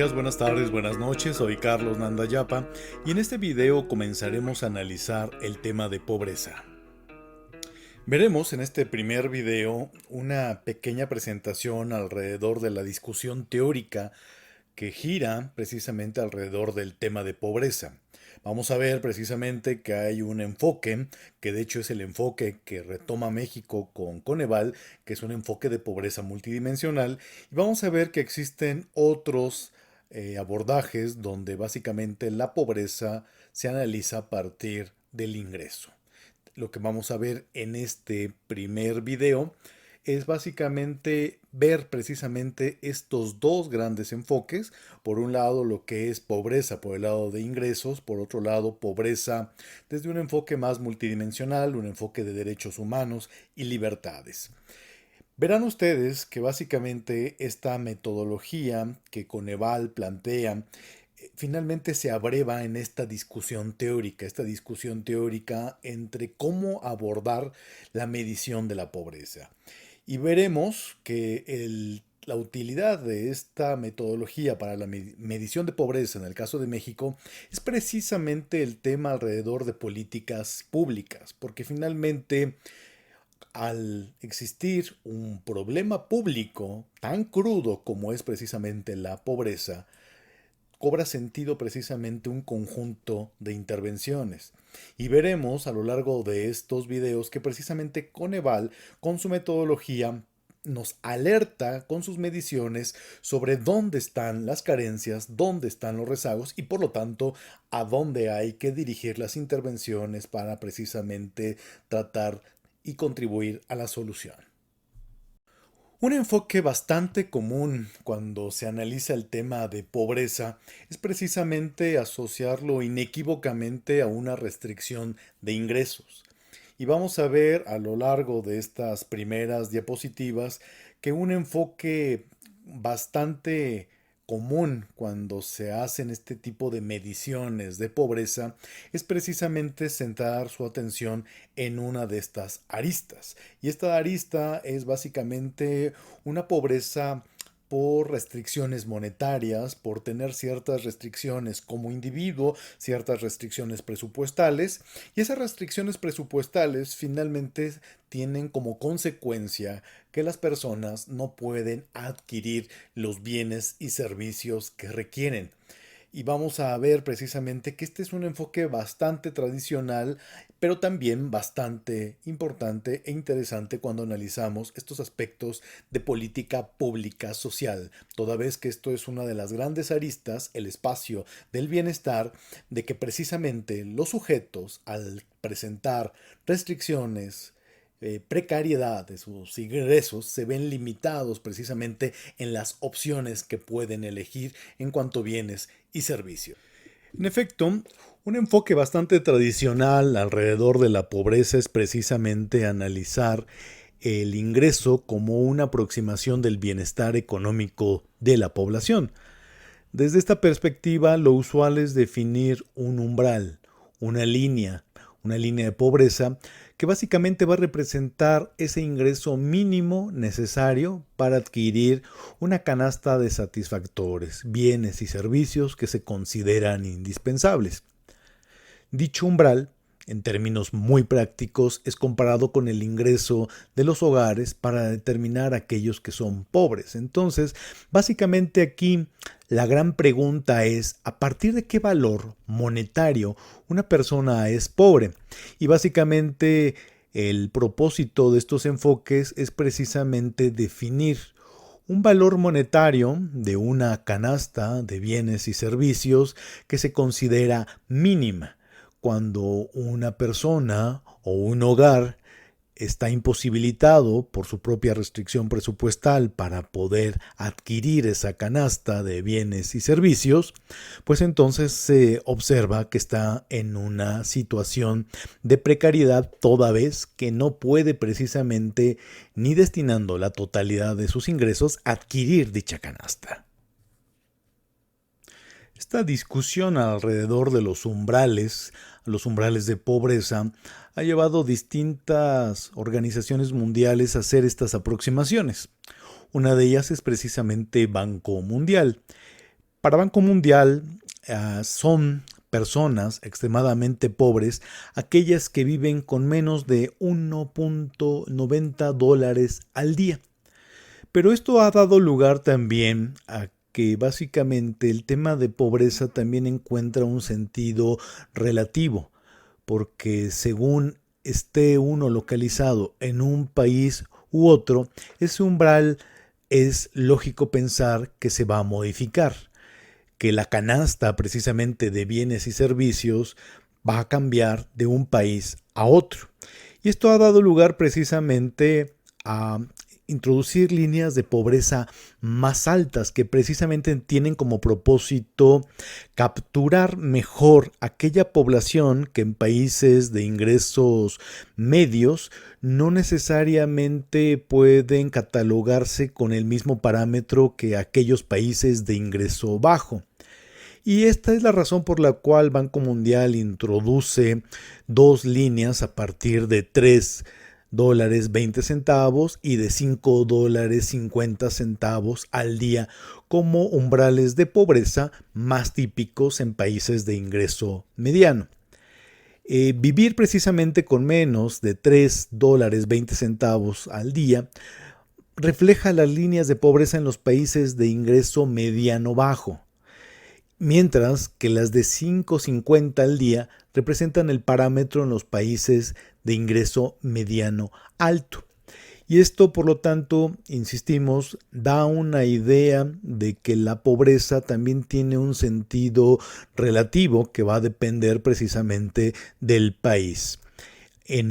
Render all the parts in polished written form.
días, buenas tardes, buenas noches, soy Carlos Nandayapa y en este video comenzaremos a analizar el tema de pobreza. Veremos en este primer video una pequeña presentación alrededor de la discusión teórica que gira precisamente alrededor del tema de pobreza. Vamos a ver precisamente que hay un enfoque, que de hecho es el enfoque que retoma México con Coneval, que es un enfoque de pobreza multidimensional, y vamos a ver que existen otros abordajes donde básicamente la pobreza se analiza a partir del ingreso. Lo que vamos a ver en este primer video es básicamente ver precisamente estos dos grandes enfoques. Por un lado, lo que es pobreza por el lado de ingresos, por otro lado, pobreza desde un enfoque más multidimensional, un enfoque de derechos humanos y libertades. Verán ustedes que básicamente esta metodología que Coneval plantea finalmente se abreva en esta discusión teórica entre cómo abordar la medición de la pobreza. Y veremos que la utilidad de esta metodología para la medición de pobreza en el caso de México es precisamente el tema alrededor de políticas públicas, porque finalmente al existir un problema público tan crudo como es precisamente la pobreza, cobra sentido precisamente un conjunto de intervenciones. Y veremos a lo largo de estos videos que precisamente Coneval, con su metodología, nos alerta con sus mediciones sobre dónde están las carencias, dónde están los rezagos y por lo tanto a dónde hay que dirigir las intervenciones para precisamente tratar y contribuir a la solución. Un enfoque bastante común cuando se analiza el tema de pobreza es precisamente asociarlo inequívocamente a una restricción de ingresos. Y vamos a ver a lo largo de estas primeras diapositivas que un enfoque bastante común cuando se hacen este tipo de mediciones de pobreza es precisamente centrar su atención en una de estas aristas. Y esta arista es básicamente una pobreza por restricciones monetarias, por tener ciertas restricciones como individuo, ciertas restricciones presupuestales, y esas restricciones presupuestales finalmente tienen como consecuencia que las personas no pueden adquirir los bienes y servicios que requieren. Y vamos a ver precisamente que este es un enfoque bastante tradicional, pero también bastante importante e interesante cuando analizamos estos aspectos de política pública social, toda vez que esto es una de las grandes aristas, el espacio del bienestar, de que precisamente los sujetos al presentar restricciones, precariedad de sus ingresos se ven limitados precisamente en las opciones que pueden elegir en cuanto a bienes y servicios. En efecto, un enfoque bastante tradicional alrededor de la pobreza es precisamente analizar el ingreso como una aproximación del bienestar económico de la población. Desde esta perspectiva, lo usual es definir un umbral, una línea de pobreza que básicamente va a representar ese ingreso mínimo necesario para adquirir una canasta de satisfactores, bienes y servicios que se consideran indispensables. Dicho umbral, en términos muy prácticos, es comparado con el ingreso de los hogares para determinar aquellos que son pobres. Entonces, básicamente aquí la gran pregunta es, ¿a partir de qué valor monetario una persona es pobre? Y básicamente el propósito de estos enfoques es precisamente definir un valor monetario de una canasta de bienes y servicios que se considera mínima cuando una persona o un hogar está imposibilitado por su propia restricción presupuestal para poder adquirir esa canasta de bienes y servicios, pues entonces se observa que está en una situación de precariedad toda vez que no puede precisamente ni destinando la totalidad de sus ingresos a adquirir dicha canasta. Esta discusión alrededor de los umbrales de pobreza, ha llevado a distintas organizaciones mundiales a hacer estas aproximaciones. Una de ellas es precisamente Banco Mundial. Para Banco Mundial, son personas extremadamente pobres aquellas que viven con menos de $1.90 al día. Pero esto ha dado lugar también a que básicamente el tema de pobreza también encuentra un sentido relativo, porque según esté uno localizado en un país u otro, ese umbral es lógico pensar que se va a modificar, que la canasta precisamente de bienes y servicios va a cambiar de un país a otro. Y esto ha dado lugar precisamente a introducir líneas de pobreza más altas que precisamente tienen como propósito capturar mejor aquella población que en países de ingresos medios no necesariamente pueden catalogarse con el mismo parámetro que aquellos países de ingreso bajo. Y esta es la razón por la cual Banco Mundial introduce dos líneas a partir de $3.20 y de $5.50 al día como umbrales de pobreza más típicos en países de ingreso mediano. Vivir precisamente con menos de $3.20 al día refleja las líneas de pobreza en los países de ingreso mediano bajo, mientras que las de 5.50 al día representan el parámetro en los países de ingreso mediano alto. Y esto, por lo tanto, insistimos, da una idea de que la pobreza también tiene un sentido relativo que va a depender precisamente del país. En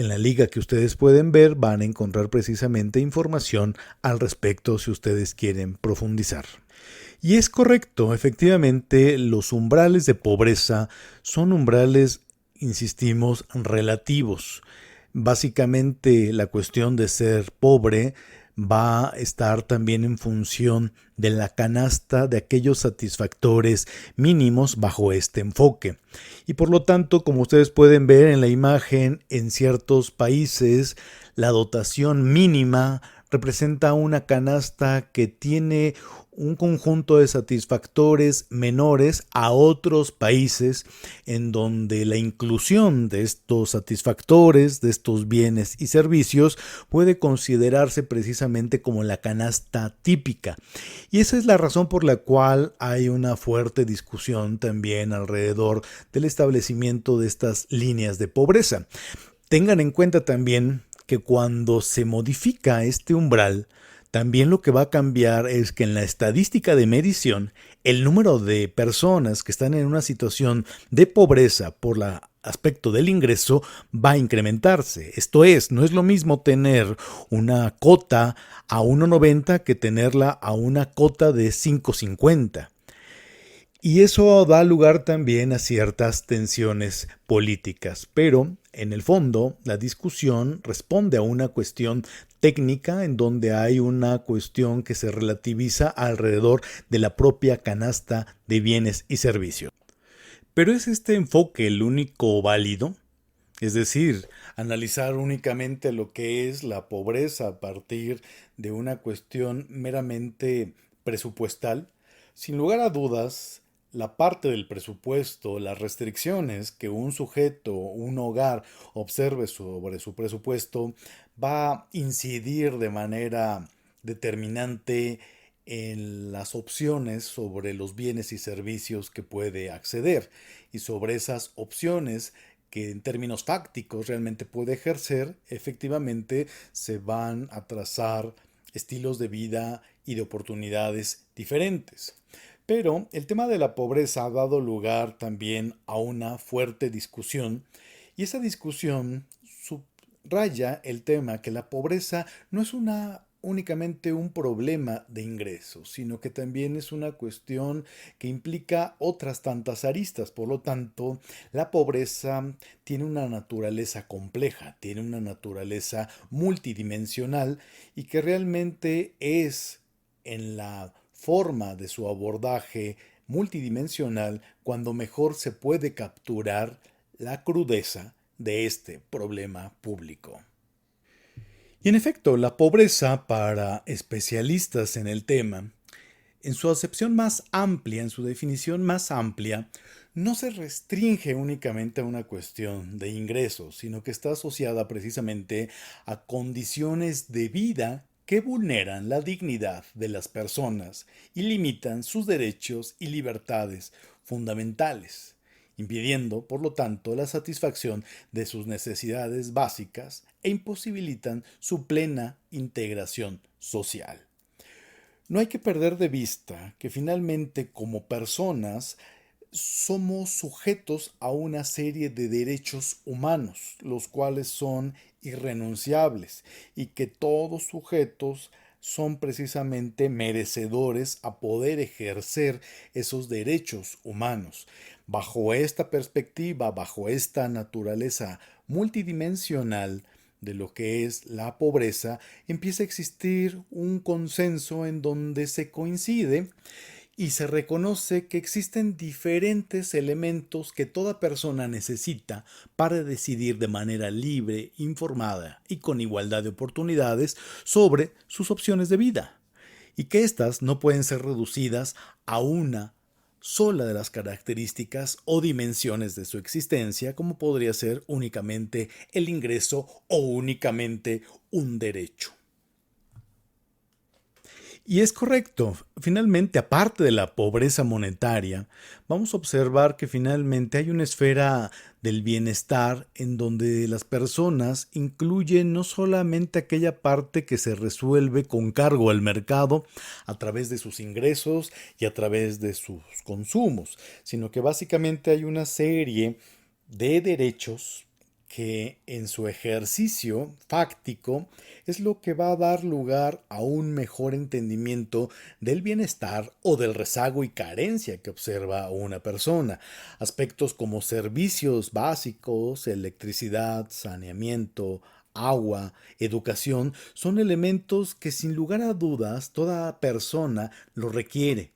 la liga que ustedes pueden ver van a encontrar precisamente información al respecto si ustedes quieren profundizar. Y es correcto, efectivamente, los umbrales de pobreza son umbrales, insistimos, relativos. Básicamente la cuestión de ser pobre va a estar también en función de la canasta de aquellos satisfactores mínimos bajo este enfoque. Y por lo tanto, como ustedes pueden ver en la imagen, en ciertos países la dotación mínima representa una canasta que tiene un conjunto de satisfactores menores a otros países en donde la inclusión de estos satisfactores, de estos bienes y servicios puede considerarse precisamente como la canasta típica. Y esa es la razón por la cual hay una fuerte discusión también alrededor del establecimiento de estas líneas de pobreza. Tengan en cuenta también que cuando se modifica este umbral, también lo que va a cambiar es que en la estadística de medición, el número de personas que están en una situación de pobreza por el aspecto del ingreso va a incrementarse. Esto es, no es lo mismo tener una cota a 1.90 que tenerla a una cota de 5.50. Y eso da lugar también a ciertas tensiones políticas, pero en el fondo la discusión responde a una cuestión técnica en donde hay una cuestión que se relativiza alrededor de la propia canasta de bienes y servicios. ¿Pero es este enfoque el único válido? Es decir, analizar únicamente lo que es la pobreza a partir de una cuestión meramente presupuestal. Sin lugar a dudas, la parte del presupuesto, las restricciones que un sujeto, un hogar observe sobre su presupuesto, va a incidir de manera determinante en las opciones sobre los bienes y servicios que puede acceder y sobre esas opciones que en términos fácticos realmente puede ejercer, efectivamente se van a trazar estilos de vida y de oportunidades diferentes. Pero el tema de la pobreza ha dado lugar también a una fuerte discusión y esa discusión subraya el tema que la pobreza no es únicamente un problema de ingresos, sino que también es una cuestión que implica otras tantas aristas. Por lo tanto, la pobreza tiene una naturaleza compleja, tiene una naturaleza multidimensional y que realmente es en la forma de su abordaje multidimensional cuando mejor se puede capturar la crudeza de este problema público. Y en efecto, la pobreza para especialistas en el tema En su acepción más amplia, en su definición más amplia, no se restringe únicamente a una cuestión de ingresos, sino que está asociada precisamente a condiciones de vida que vulneran la dignidad de las personas y limitan sus derechos y libertades fundamentales, impidiendo, por lo tanto, la satisfacción de sus necesidades básicas e imposibilitan su plena integración social. No hay que perder de vista que finalmente como personas somos sujetos a una serie de derechos humanos, los cuales son irrenunciables y que todos sujetos son precisamente merecedores a poder ejercer esos derechos humanos. Bajo esta perspectiva, bajo esta naturaleza multidimensional de lo que es la pobreza, empieza a existir un consenso en donde se coincide y se reconoce que existen diferentes elementos que toda persona necesita para decidir de manera libre, informada y con igualdad de oportunidades sobre sus opciones de vida, y que éstas no pueden ser reducidas a una sola de las características o dimensiones de su existencia, como podría ser únicamente el ingreso o únicamente un derecho. Y es correcto. Finalmente, aparte de la pobreza monetaria, vamos a observar que finalmente hay una esfera del bienestar en donde las personas incluyen no solamente aquella parte que se resuelve con cargo al mercado a través de sus ingresos y a través de sus consumos, sino que básicamente hay una serie de derechos que en su ejercicio fáctico es lo que va a dar lugar a un mejor entendimiento del bienestar o del rezago y carencia que observa una persona. Aspectos como servicios básicos, electricidad, saneamiento, agua, educación, son elementos que sin lugar a dudas toda persona lo requiere.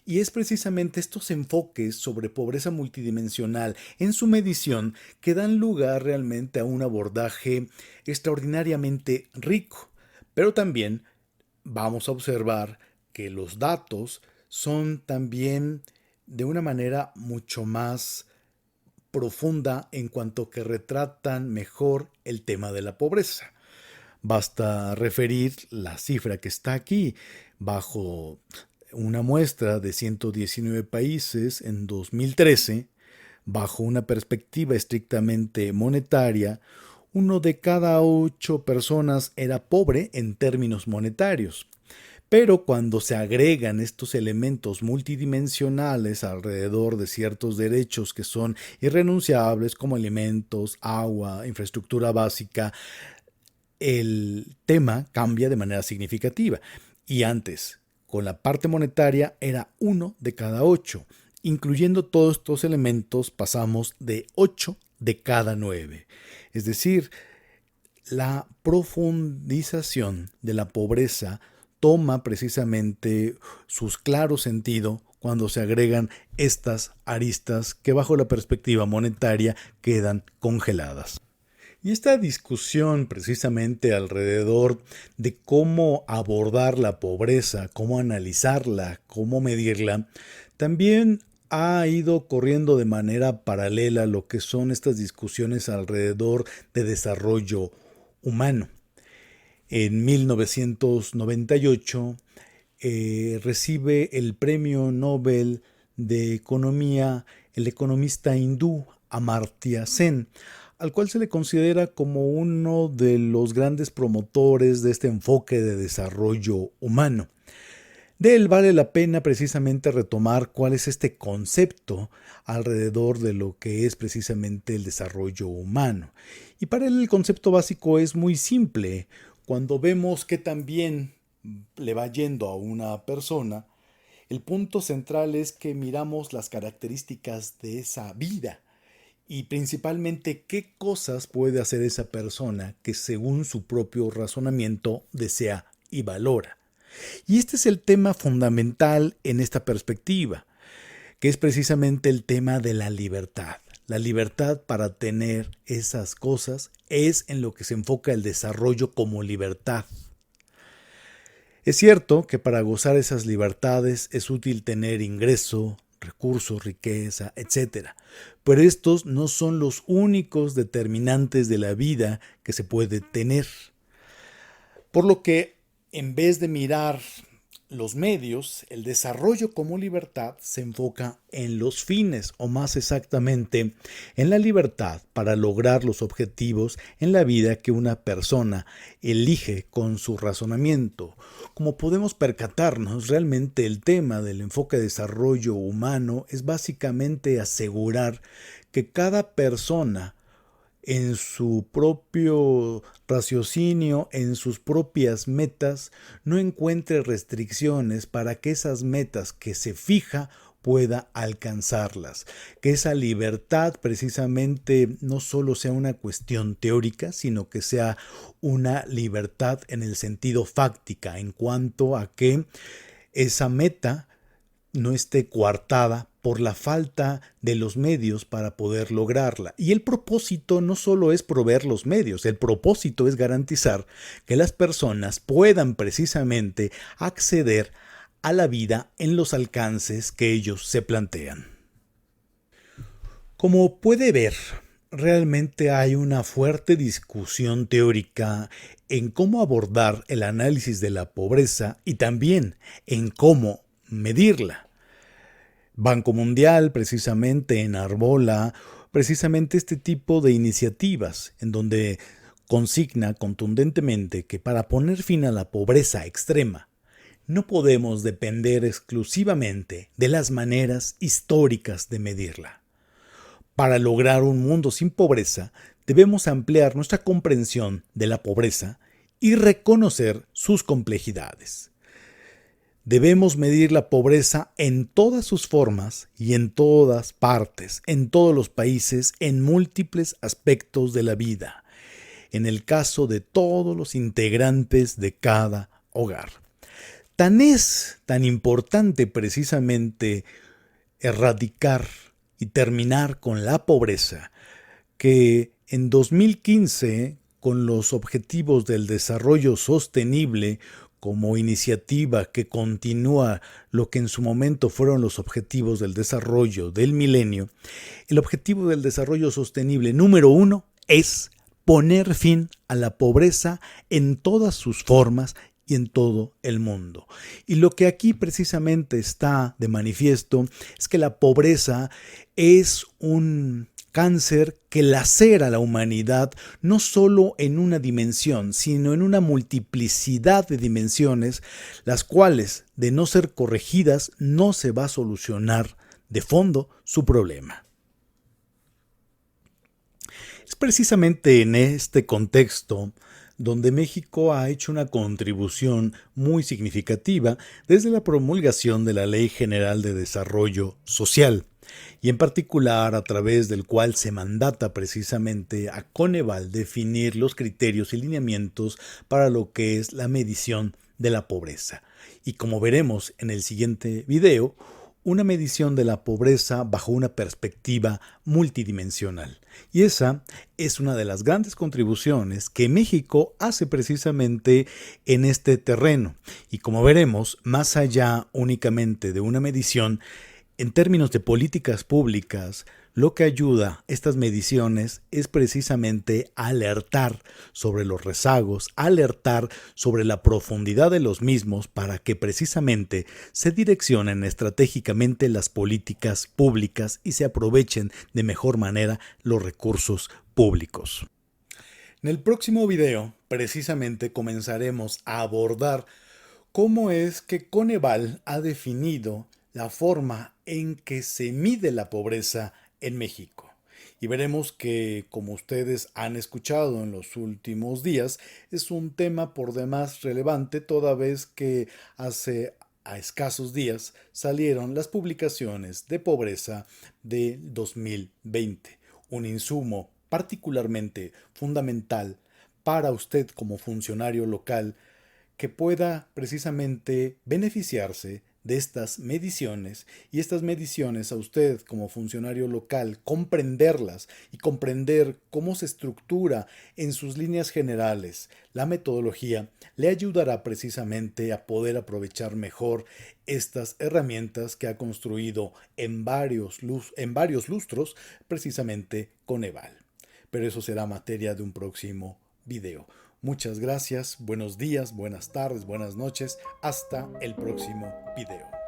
Y es precisamente estos enfoques sobre pobreza multidimensional en su medición que dan lugar realmente a un abordaje extraordinariamente rico. Pero también vamos a observar que los datos son también de una manera mucho más profunda en cuanto que retratan mejor el tema de la pobreza. Basta referir la cifra que está aquí bajo una muestra de 119 países en 2013, bajo una perspectiva estrictamente monetaria, 1 de cada 8 personas era pobre en términos monetarios. Pero cuando se agregan estos elementos multidimensionales alrededor de ciertos derechos que son irrenunciables como alimentos, agua, infraestructura básica, el tema cambia de manera significativa. Y antes, con la parte monetaria, era 1 de cada 8. Incluyendo todos estos elementos, pasamos de 8 de cada 9. Es decir, la profundización de la pobreza toma precisamente sus claro sentido cuando se agregan estas aristas que bajo la perspectiva monetaria quedan congeladas. Y esta discusión precisamente alrededor de cómo abordar la pobreza, cómo analizarla, cómo medirla, también ha ido corriendo de manera paralela a lo que son estas discusiones alrededor de desarrollo humano. En 1998 recibe el Premio Nobel de Economía el economista hindú Amartya Sen, al cual se le considera como uno de los grandes promotores de este enfoque de desarrollo humano. De él vale la pena precisamente retomar cuál es este concepto alrededor de lo que es precisamente el desarrollo humano. Y para él el concepto básico es muy simple. Cuando vemos que también le va yendo a una persona, el punto central es que miramos las características de esa vida y principalmente qué cosas puede hacer esa persona que según su propio razonamiento desea y valora. Y este es el tema fundamental en esta perspectiva, que es precisamente el tema de la libertad. La libertad para tener esas cosas es en lo que se enfoca el desarrollo como libertad. Es cierto que para gozar esas libertades es útil tener ingreso, recursos, riqueza, etcétera, pero estos no son los únicos determinantes de la vida que se puede tener. Por lo que, en vez de mirar los medios, el desarrollo como libertad se enfoca en los fines, o más exactamente, en la libertad para lograr los objetivos en la vida que una persona elige con su razonamiento. Como podemos percatarnos, realmente el tema del enfoque de desarrollo humano es básicamente asegurar que cada persona en su propio raciocinio, en sus propias metas, no encuentre restricciones para que esas metas que se fija pueda alcanzarlas, que esa libertad precisamente no solo sea una cuestión teórica, sino que sea una libertad en el sentido fáctica, en cuanto a que esa meta no esté coartada por la falta de los medios para poder lograrla. Y el propósito no solo es proveer los medios, el propósito es garantizar que las personas puedan precisamente acceder a la vida en los alcances que ellos se plantean. Como puede ver, realmente hay una fuerte discusión teórica en cómo abordar el análisis de la pobreza y también en cómo medirla. Banco Mundial precisamente enarbola precisamente este tipo de iniciativas en donde consigna contundentemente que para poner fin a la pobreza extrema no podemos depender exclusivamente de las maneras históricas de medirla. Para lograr un mundo sin pobreza debemos ampliar nuestra comprensión de la pobreza y reconocer sus complejidades. Debemos medir la pobreza en todas sus formas y en todas partes, en todos los países, en múltiples aspectos de la vida, en el caso de todos los integrantes de cada hogar. Tan importante precisamente erradicar y terminar con la pobreza que en 2015, con los Objetivos del Desarrollo Sostenible, como iniciativa que continúa lo que en su momento fueron los Objetivos del Desarrollo del Milenio, el Objetivo del Desarrollo Sostenible número 1 es poner fin a la pobreza en todas sus formas y en todo el mundo. Y lo que aquí precisamente está de manifiesto es que la pobreza es un cáncer que lacera a la humanidad no solo en una dimensión, sino en una multiplicidad de dimensiones, las cuales, de no ser corregidas, no se va a solucionar de fondo su problema. Es precisamente en este contexto donde México ha hecho una contribución muy significativa desde la promulgación de la Ley General de Desarrollo Social, y en particular a través del cual se mandata precisamente a Coneval definir los criterios y lineamientos para lo que es la medición de la pobreza. Y como veremos en el siguiente video, una medición de la pobreza bajo una perspectiva multidimensional. Y esa es una de las grandes contribuciones que México hace precisamente en este terreno. Y como veremos, más allá únicamente de una medición, en términos de políticas públicas, lo que ayuda estas mediciones es precisamente alertar sobre los rezagos, alertar sobre la profundidad de los mismos para que precisamente se direccionen estratégicamente las políticas públicas y se aprovechen de mejor manera los recursos públicos. En el próximo video, precisamente comenzaremos a abordar cómo es que Coneval ha definido la forma en que se mide la pobreza en México. Y veremos que, como ustedes han escuchado en los últimos días, es un tema por demás relevante, toda vez que hace a escasos días salieron las publicaciones de pobreza de 2020, un insumo particularmente fundamental para usted como funcionario local que pueda precisamente beneficiarse de estas mediciones y estas mediciones a usted como funcionario local comprenderlas y comprender cómo se estructura en sus líneas generales la metodología le ayudará precisamente a poder aprovechar mejor estas herramientas que ha construido en varios lustros precisamente con Eval. Pero eso será materia de un próximo video. Muchas gracias, buenos días, buenas tardes, buenas noches, hasta el próximo video.